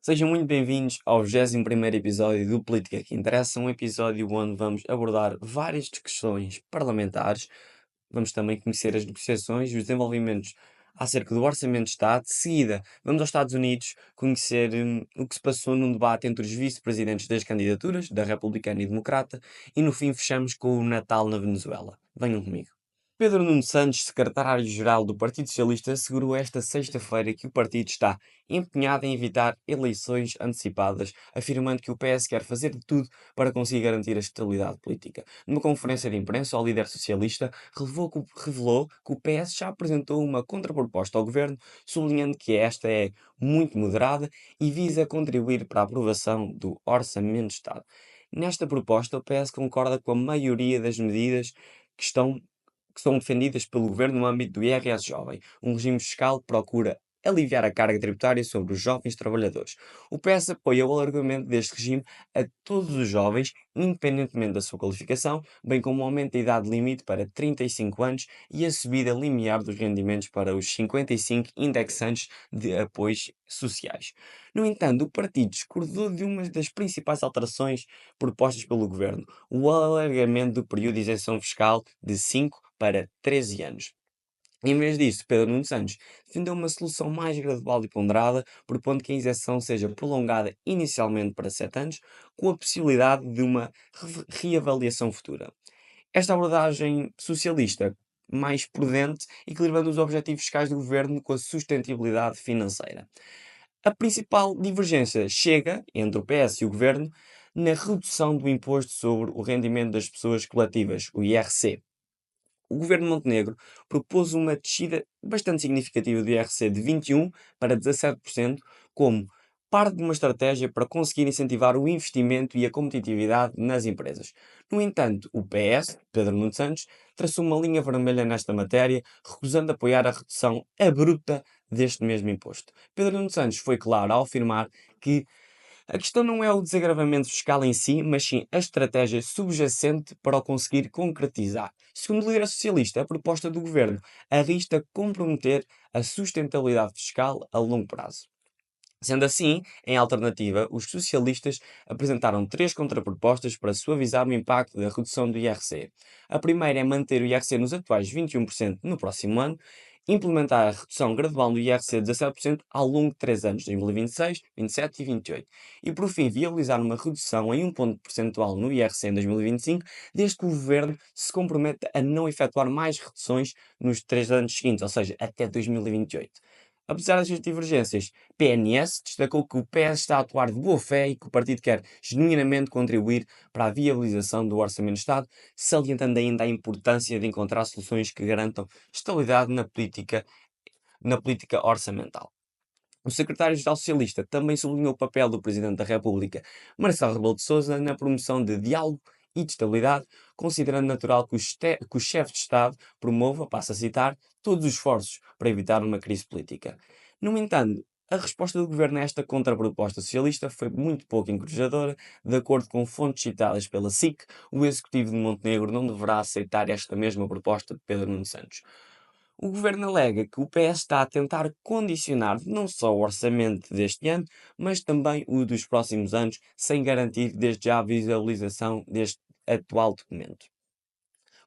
Sejam muito bem-vindos ao 21º episódio do Política que Interessa, um episódio onde vamos abordar várias discussões parlamentares. Vamos também conhecer as negociações e os desenvolvimentos acerca do Orçamento de Estado. De seguida, vamos aos Estados Unidos conhecer o que se passou num debate entre os vice-presidentes das candidaturas, da Republicana e Democrata, e no fim fechamos com o Natal na Venezuela. Venham comigo. Pedro Nuno Santos, secretário-geral do Partido Socialista, assegurou esta sexta-feira que o partido está empenhado em evitar eleições antecipadas, afirmando que o PS quer fazer de tudo para conseguir garantir a estabilidade política. Numa conferência de imprensa, o líder socialista revelou que o PS já apresentou uma contraproposta ao governo, sublinhando que esta é muito moderada e visa contribuir para a aprovação do Orçamento de Estado. Nesta proposta, o PS concorda com a maioria das medidas que estão que são defendidas pelo Governo no âmbito do IRS Jovem, um regime fiscal que procura aliviar a carga tributária sobre os jovens trabalhadores. O PS apoia o alargamento deste regime a todos os jovens, independentemente da sua qualificação, bem como o aumento da idade limite para 35 anos e a subida limiar dos rendimentos para os 55 indexantes de apoios sociais. No entanto, o partido discordou de uma das principais alterações propostas pelo Governo, o alargamento do período de isenção fiscal de 5 para 13 anos. Em vez disso, Pedro Nuno Santos defendeu uma solução mais gradual e ponderada, propondo que a isenção seja prolongada inicialmente para 7 anos, com a possibilidade de uma reavaliação futura. Esta abordagem socialista, mais prudente, equilibrando os objetivos fiscais do governo com a sustentabilidade financeira. A principal divergência chega entre o PS e o governo na redução do imposto sobre o rendimento das pessoas coletivas, o IRC. O governo de Montenegro propôs uma descida bastante significativa do IRC de 21% para 17%, como parte de uma estratégia para conseguir incentivar o investimento e a competitividade nas empresas. No entanto, o PS, Pedro Nuno Santos, traçou uma linha vermelha nesta matéria, recusando apoiar a redução abrupta deste mesmo imposto. Pedro Nuno Santos foi claro ao afirmar que a questão não é o desagravamento fiscal em si, mas sim a estratégia subjacente para o conseguir concretizar. Segundo o líder socialista, a proposta do governo arrisca comprometer a sustentabilidade fiscal a longo prazo. Sendo assim, em alternativa, os socialistas apresentaram três contrapropostas para suavizar o impacto da redução do IRC. A primeira é manter o IRC nos atuais 21% no próximo ano, implementar a redução gradual do IRC de 17% ao longo de 3 anos, 2026, 27 e 28. E, por fim, viabilizar uma redução em 1 ponto percentual no IRC em 2025, desde que o governo se comprometa a não efetuar mais reduções nos 3 anos seguintes, ou seja, até 2028. Apesar destas divergências, PNS destacou que o PS está a atuar de boa fé e que o partido quer genuinamente contribuir para a viabilização do Orçamento de Estado, salientando ainda a importância de encontrar soluções que garantam estabilidade na política orçamental. O secretário-geral socialista também sublinhou o papel do Presidente da República, Marcelo Rebelo de Sousa, na promoção de diálogo e de estabilidade, considerando natural que o chefe de Estado promova, passo a citar, todos os esforços para evitar uma crise política. No entanto, a resposta do governo a esta contraproposta socialista foi muito pouco encorajadora. De acordo com fontes citadas pela SIC, o executivo de Montenegro não deverá aceitar esta mesma proposta de Pedro Nuno Santos. O governo alega que o PS está a tentar condicionar não só o orçamento deste ano, mas também o dos próximos anos, sem garantir desde já a visualização deste atual documento.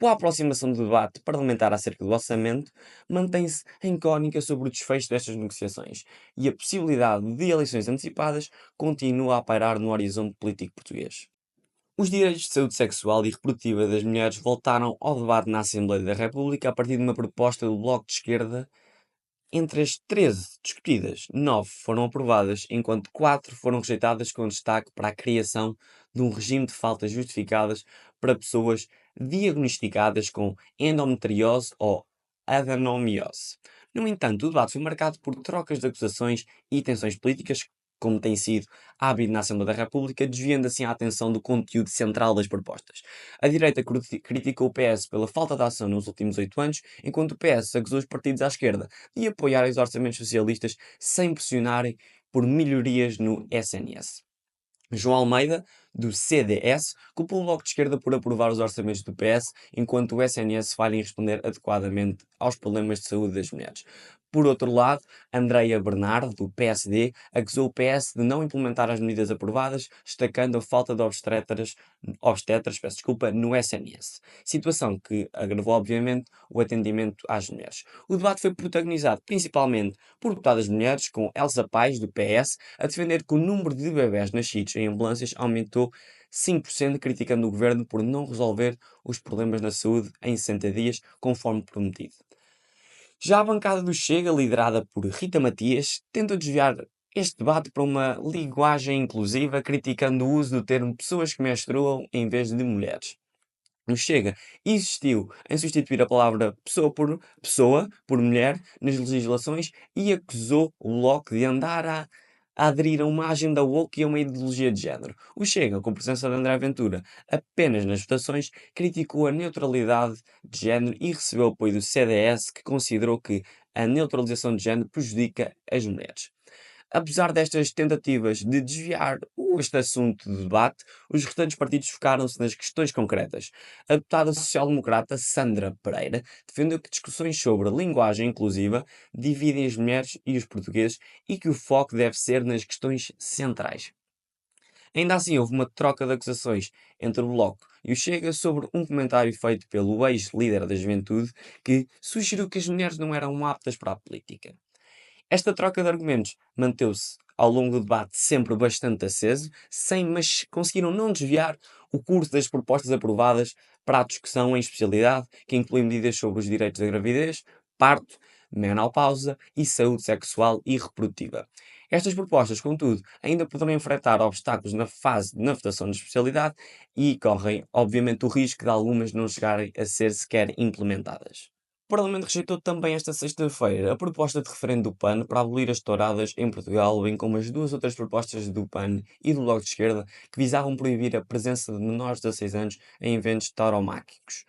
Com a aproximação do debate parlamentar acerca do orçamento, mantém-se a incógnita sobre o desfecho destas negociações e a possibilidade de eleições antecipadas continua a pairar no horizonte político português. Os direitos de saúde sexual e reprodutiva das mulheres voltaram ao debate na Assembleia da República a partir de uma proposta do Bloco de Esquerda. Entre as 13 discutidas, 9 foram aprovadas, enquanto 4 foram rejeitadas, com destaque para a criação de um regime de faltas justificadas para pessoas diagnosticadas com endometriose ou adenomiose. No entanto, o debate foi marcado por trocas de acusações e tensões políticas, como tem sido hábito na Assembleia da República, desviando assim a atenção do conteúdo central das propostas. A direita criticou o PS pela falta de ação nos últimos 8 anos, enquanto o PS acusou os partidos à esquerda de apoiarem os orçamentos socialistas sem pressionarem por melhorias no SNS. João Almeida, do CDS culpou o Bloco de Esquerda por aprovar os orçamentos do PS, enquanto o SNS falha em responder adequadamente aos problemas de saúde das mulheres. Por outro lado, Andreia Bernardo, do PSD, acusou o PS de não implementar as medidas aprovadas, destacando a falta de obstetras, no SNS. Situação que agravou, obviamente, o atendimento às mulheres. O debate foi protagonizado principalmente por deputadas mulheres, com Elsa Paes, do PS, a defender que o número de bebés nascidos em ambulâncias aumentou 5%, criticando o governo por não resolver os problemas na saúde em 60 dias, conforme prometido. Já a bancada do Chega, liderada por Rita Matias, tentou desviar este debate para uma linguagem inclusiva, criticando o uso do termo pessoas que menstruam em vez de mulheres. O Chega insistiu em substituir a palavra pessoa por mulher nas legislações e acusou o Bloco de andar a aderir a uma agenda woke e a uma ideologia de género. O Chega, com presença de André Ventura apenas nas votações, criticou a neutralidade de género e recebeu apoio do CDS, que considerou que a neutralização de género prejudica as mulheres. Apesar destas tentativas de desviar este assunto de debate, os restantes partidos focaram-se nas questões concretas. A deputada social-democrata Sandra Pereira defendeu que discussões sobre linguagem inclusiva dividem as mulheres e os portugueses e que o foco deve ser nas questões centrais. Ainda assim, houve uma troca de acusações entre o Bloco e o Chega sobre um comentário feito pelo ex-líder da Juventude que sugeriu que as mulheres não eram aptas para a política. Esta troca de argumentos manteve-se ao longo do debate sempre bastante aceso, mas conseguiram não desviar o curso das propostas aprovadas para a discussão em especialidade, que inclui medidas sobre os direitos da gravidez, parto, menopausa e saúde sexual e reprodutiva. Estas propostas, contudo, ainda poderão enfrentar obstáculos na fase na votação de especialidade e correm, obviamente, o risco de algumas não chegarem a ser sequer implementadas. O Parlamento rejeitou também esta sexta-feira a proposta de referendo do PAN para abolir as touradas em Portugal, bem como as duas outras propostas do PAN e do Bloco de Esquerda que visavam proibir a presença de menores de 16 anos em eventos tauromáquicos.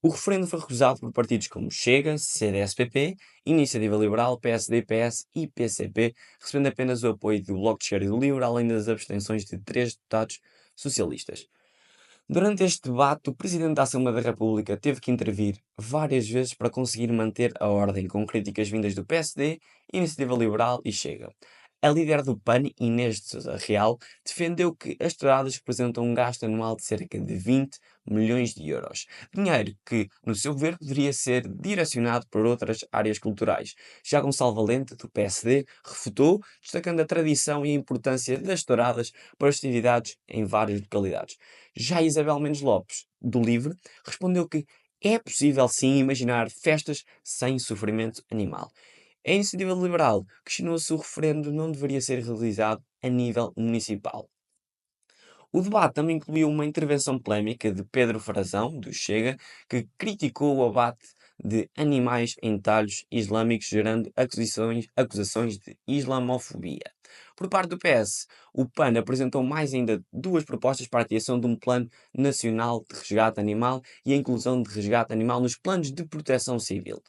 O referendo foi recusado por partidos como Chega, CDS-PP, Iniciativa Liberal, PSD, PS e PCP, recebendo apenas o apoio do Bloco de Esquerda e do LIVRE, além das abstenções de 3 deputados socialistas. Durante este debate, o Presidente da Assembleia da República teve que intervir várias vezes para conseguir manter a ordem, com críticas vindas do PSD, Iniciativa Liberal e Chega. A líder do PAN, Inês de Sousa Real, defendeu que as touradas representam um gasto anual de cerca de 20 milhões de euros. Dinheiro que, no seu ver, deveria ser direcionado para outras áreas culturais. Já Gonçalo Valente, do PSD, refutou, destacando a tradição e a importância das touradas para as festividades em várias localidades. Já Isabel Mendes Lopes, do LIVRE, respondeu que é possível sim imaginar festas sem sofrimento animal. A iniciativa liberal questionou se o referendo não deveria ser realizado a nível municipal. O debate também incluiu uma intervenção polémica de Pedro Frazão, do Chega, que criticou o abate de animais em talhos islâmicos, gerando acusações de islamofobia. Por parte do PS, o PAN apresentou mais ainda duas propostas para a criação de um plano nacional de resgate animal e a inclusão de resgate animal nos planos de proteção civil.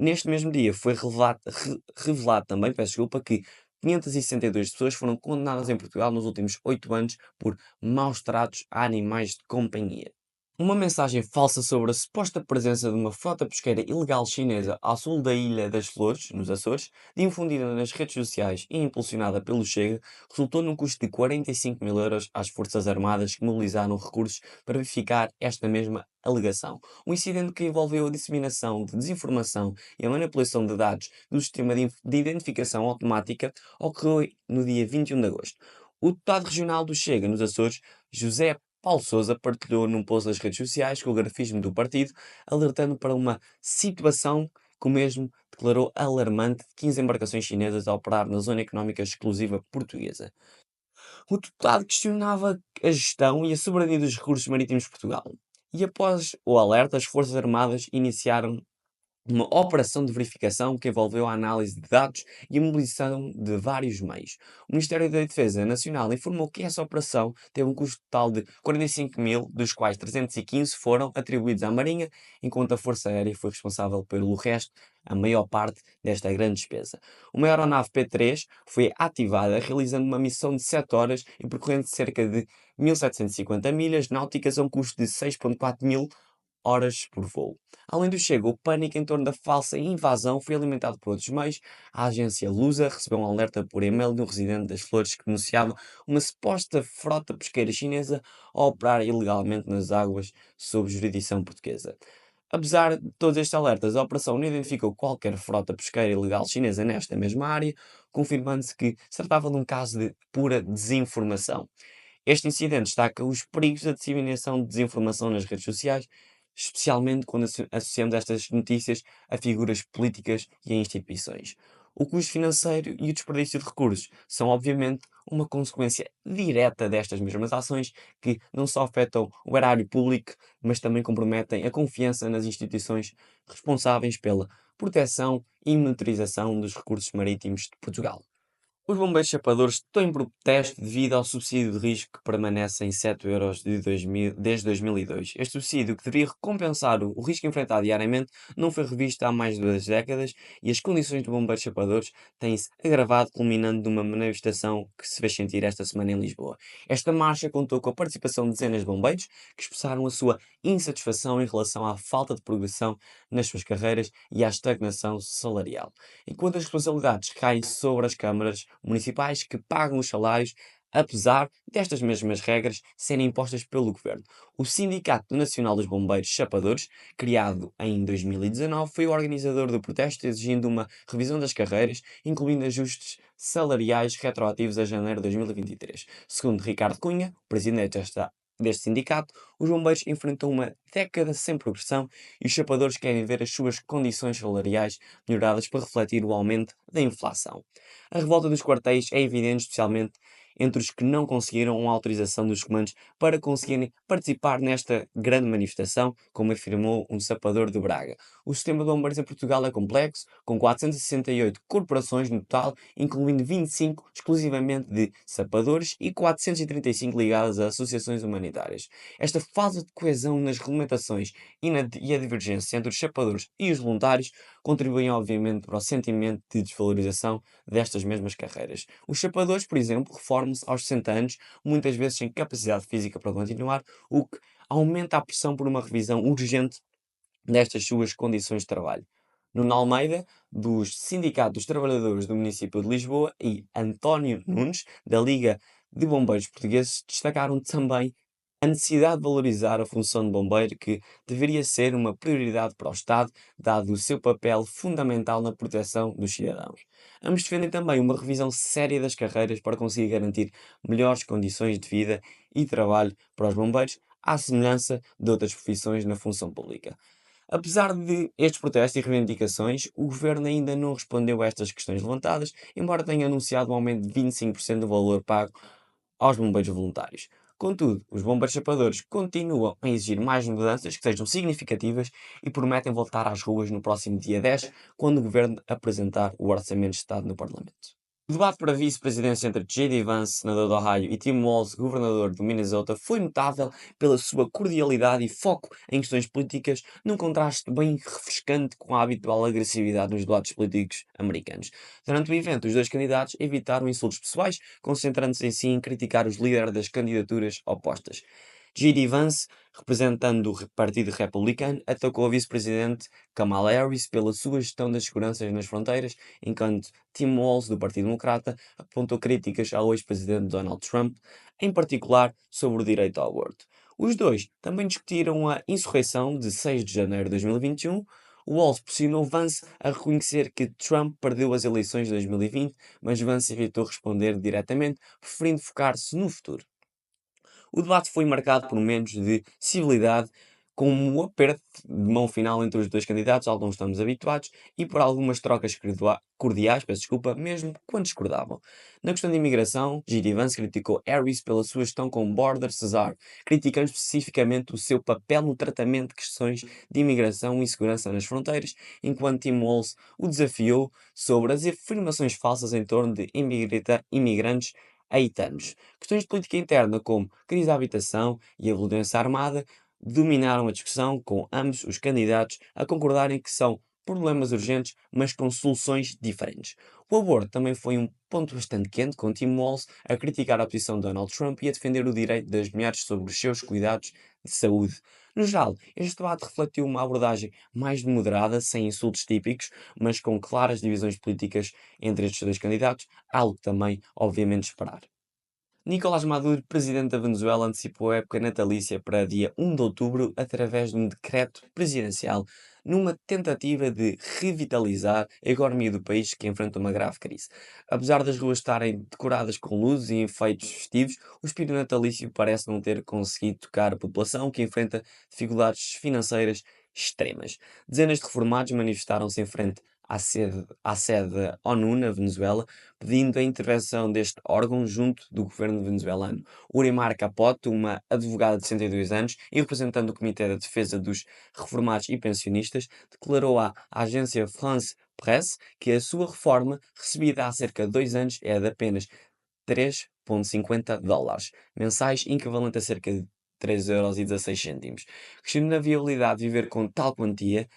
Neste mesmo dia foi revelado também, peço desculpa, que 562 pessoas foram condenadas em Portugal nos últimos 8 anos por maus tratos a animais de companhia. Uma mensagem falsa sobre a suposta presença de uma frota pesqueira ilegal chinesa ao sul da Ilha das Flores, nos Açores, difundida nas redes sociais e impulsionada pelo Chega, resultou num custo de 45 mil euros às Forças Armadas, que mobilizaram recursos para verificar esta mesma alegação. Um incidente que envolveu a disseminação de desinformação e a manipulação de dados do sistema de identificação automática ocorreu no dia 21 de agosto. O deputado regional do Chega, nos Açores, José Paulo Sousa, partilhou num post das redes sociais com o grafismo do partido, alertando para uma situação que o mesmo declarou alarmante de 15 embarcações chinesas a operar na zona económica exclusiva portuguesa. O deputado questionava a gestão e a soberania dos recursos marítimos de Portugal. E após o alerta, as Forças Armadas iniciaram uma operação de verificação que envolveu a análise de dados e a mobilização de vários meios. O Ministério da Defesa Nacional informou que essa operação teve um custo total de 45 mil, dos quais 315 foram atribuídos à Marinha, enquanto a Força Aérea foi responsável pelo resto, a maior parte desta grande despesa. Uma aeronave P-3 foi ativada realizando uma missão de 7 horas e percorrendo cerca de 1.750 milhas náuticas a um custo de 6,4 mil horas por voo. Além do Chega, o pânico em torno da falsa invasão foi alimentado por outros meios. A agência Lusa recebeu um alerta por e-mail de um residente das Flores que denunciava uma suposta frota pesqueira chinesa a operar ilegalmente nas águas sob jurisdição portuguesa. Apesar de todos estes alertas, a operação não identificou qualquer frota pesqueira ilegal chinesa nesta mesma área, confirmando-se que se tratava de um caso de pura desinformação. Este incidente destaca os perigos da disseminação de desinformação nas redes sociais, especialmente quando associamos estas notícias a figuras políticas e a instituições. O custo financeiro e o desperdício de recursos são, obviamente, uma consequência direta destas mesmas ações que não só afetam o erário público, mas também comprometem a confiança nas instituições responsáveis pela proteção e monitorização dos recursos marítimos de Portugal. Os bombeiros chapadores estão em protesto devido ao subsídio de risco que permanece em 7 € desde 2002. Este subsídio, que deveria recompensar o risco enfrentado diariamente, não foi revisto há mais de 2 décadas e as condições de bombeiros chapadores têm-se agravado, culminando numa manifestação que se fez sentir esta semana em Lisboa. Esta marcha contou com a participação de dezenas de bombeiros que expressaram a sua insatisfação em relação à falta de progressão nas suas carreiras e à estagnação salarial, enquanto as responsabilidades caem sobre as câmaras municipais que pagam os salários, apesar destas mesmas regras serem impostas pelo governo. O Sindicato Nacional dos Bombeiros Chapadores, criado em 2019, foi o organizador do protesto, exigindo uma revisão das carreiras, incluindo ajustes salariais retroativos a janeiro de 2023. Segundo Ricardo Cunha, presidente deste sindicato, os bombeiros enfrentam uma década sem progressão e os chapadores querem ver as suas condições salariais melhoradas para refletir o aumento da inflação. A revolta dos quartéis é evidente, especialmente entre os que não conseguiram uma autorização dos comandos para conseguirem participar nesta grande manifestação, como afirmou um sapador de Braga. O sistema de bombeiros em Portugal é complexo, com 468 corporações no total, incluindo 25 exclusivamente de sapadores e 435 ligadas a associações humanitárias. Esta falta de coesão nas regulamentações e a divergência entre os chapadores e os voluntários contribuem, obviamente, para o sentimento de desvalorização destas mesmas carreiras. Os chapadores, por exemplo, reformam-se aos 60 anos, muitas vezes sem capacidade física para continuar, o que aumenta a pressão por uma revisão urgente destas suas condições de trabalho. Nuno Almeida, dos Sindicato dos Trabalhadores do município de Lisboa, e António Nunes, da Liga de Bombeiros Portugueses, destacaram também a necessidade de valorizar a função de bombeiro, que deveria ser uma prioridade para o Estado, dado o seu papel fundamental na proteção dos cidadãos. Ambos defendem também uma revisão séria das carreiras para conseguir garantir melhores condições de vida e trabalho para os bombeiros, à semelhança de outras profissões na função pública. Apesar de estes protestos e reivindicações, o governo ainda não respondeu a estas questões levantadas, embora tenha anunciado um aumento de 25% do valor pago aos bombeiros voluntários. Contudo, os bombeiros chapadores continuam a exigir mais mudanças que sejam significativas e prometem voltar às ruas no próximo dia 10, quando o governo apresentar o Orçamento de Estado no Parlamento. O debate para a vice-presidência entre J.D. Vance, senador de Ohio, e Tim Walz, governador do Minnesota, foi notável pela sua cordialidade e foco em questões políticas, num contraste bem refrescante com a habitual agressividade nos debates políticos americanos. Durante o evento, os dois candidatos evitaram insultos pessoais, concentrando-se em si em criticar os líderes das candidaturas opostas. J.D. Vance, representando o Partido Republicano, atacou a vice-presidente Kamala Harris pela sua gestão das seguranças nas fronteiras, enquanto Tim Walz, do Partido Democrata, apontou críticas ao ex-presidente Donald Trump, em particular sobre o direito ao aborto. Os dois também discutiram a insurreição de 6 de janeiro de 2021. Walz pressionou Vance a reconhecer que Trump perdeu as eleições de 2020, mas Vance evitou responder diretamente, preferindo focar-se no futuro. O debate foi marcado por momentos de civilidade, com um aperto de mão final entre os dois candidatos, ao que não estamos habituados, e por algumas trocas cordiais, peço desculpa, mesmo quando discordavam. Na questão de imigração, J.D. Vance criticou Harris pela sua gestão com Border Cesar, criticando especificamente o seu papel no tratamento de questões de imigração e segurança nas fronteiras, enquanto Tim Walz o desafiou sobre as afirmações falsas em torno de imigrantes haitianos. Questões de política interna, como crise da habitação e a violência armada, dominaram a discussão, com ambos os candidatos a concordarem que são problemas urgentes, mas com soluções diferentes. O aborto também foi um ponto bastante quente, com Tim Walz a criticar a posição de Donald Trump e a defender o direito das mulheres sobre os seus cuidados de saúde. No geral, este debate refletiu uma abordagem mais moderada, sem insultos típicos, mas com claras divisões políticas entre estes dois candidatos, algo que também, obviamente, esperar. Nicolás Maduro, presidente da Venezuela, antecipou a época natalícia para dia 1 de outubro através de um decreto presidencial, numa tentativa de revitalizar a economia do país que enfrenta uma grave crise. Apesar das ruas estarem decoradas com luzes e enfeites festivos, o espírito natalício parece não ter conseguido tocar a população que enfrenta dificuldades financeiras extremas. Dezenas de reformados manifestaram-se em frente à sede da ONU na Venezuela, pedindo a intervenção deste órgão junto do governo venezuelano. Urimar Capote, uma advogada de 62 anos e representante do Comitê da Defesa dos Reformados e Pensionistas, declarou à agência France Presse que a sua reforma, recebida há cerca de 2 anos, é de apenas 3,50 dólares mensais, equivalente a cerca de 3,16 euros. Questionando a viabilidade de viver com tal quantia,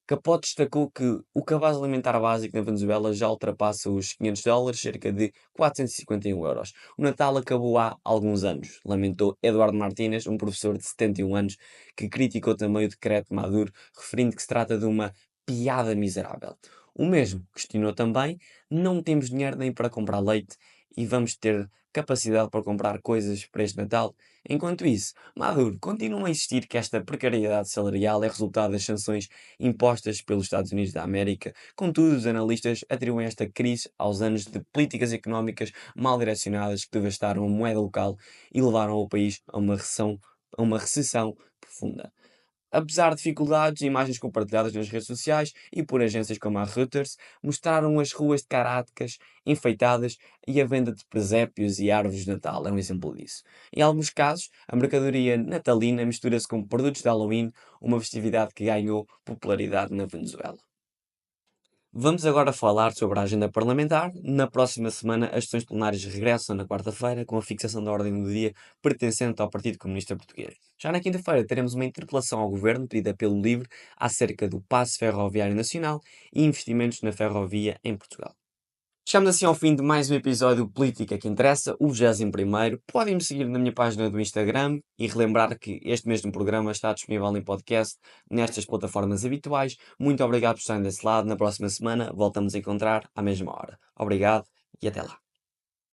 Capote destacou que o cabaz alimentar básico na Venezuela já ultrapassa os 500 dólares, cerca de 451 euros. O Natal acabou há alguns anos, lamentou Eduardo Martínez, um professor de 71 anos, que criticou também o decreto de Maduro, referindo que se trata de uma piada miserável. O mesmo questionou também: não temos dinheiro nem para comprar leite e vamos ter capacidade para comprar coisas para este Natal? Enquanto isso, Maduro continua a insistir que esta precariedade salarial é resultado das sanções impostas pelos Estados Unidos da América. Contudo, os analistas atribuem esta crise aos anos de políticas económicas mal direcionadas que devastaram a moeda local e levaram o país a uma recessão profunda. Apesar de dificuldades, imagens compartilhadas nas redes sociais e por agências como a Reuters mostraram as ruas de Caracas enfeitadas e a venda de presépios e árvores de Natal é um exemplo disso. Em alguns casos, a mercadoria natalina mistura-se com produtos de Halloween, uma festividade que ganhou popularidade na Venezuela. Vamos agora falar sobre a agenda parlamentar. Na próxima semana, as sessões plenárias regressam na quarta-feira, com a fixação da ordem do dia pertencente ao Partido Comunista Português. Já na quinta-feira, teremos uma interpelação ao Governo, pedida pelo LIVRE, acerca do Passe Ferroviário Nacional e investimentos na ferrovia em Portugal. Chegamos assim ao fim de mais um episódio de Política que Interessa, o 21º. Podem-me seguir na minha página do Instagram e relembrar que este mesmo programa está disponível em podcast nestas plataformas habituais. Muito obrigado por estarem desse lado. Na próxima semana voltamos a encontrar à mesma hora. Obrigado e até lá.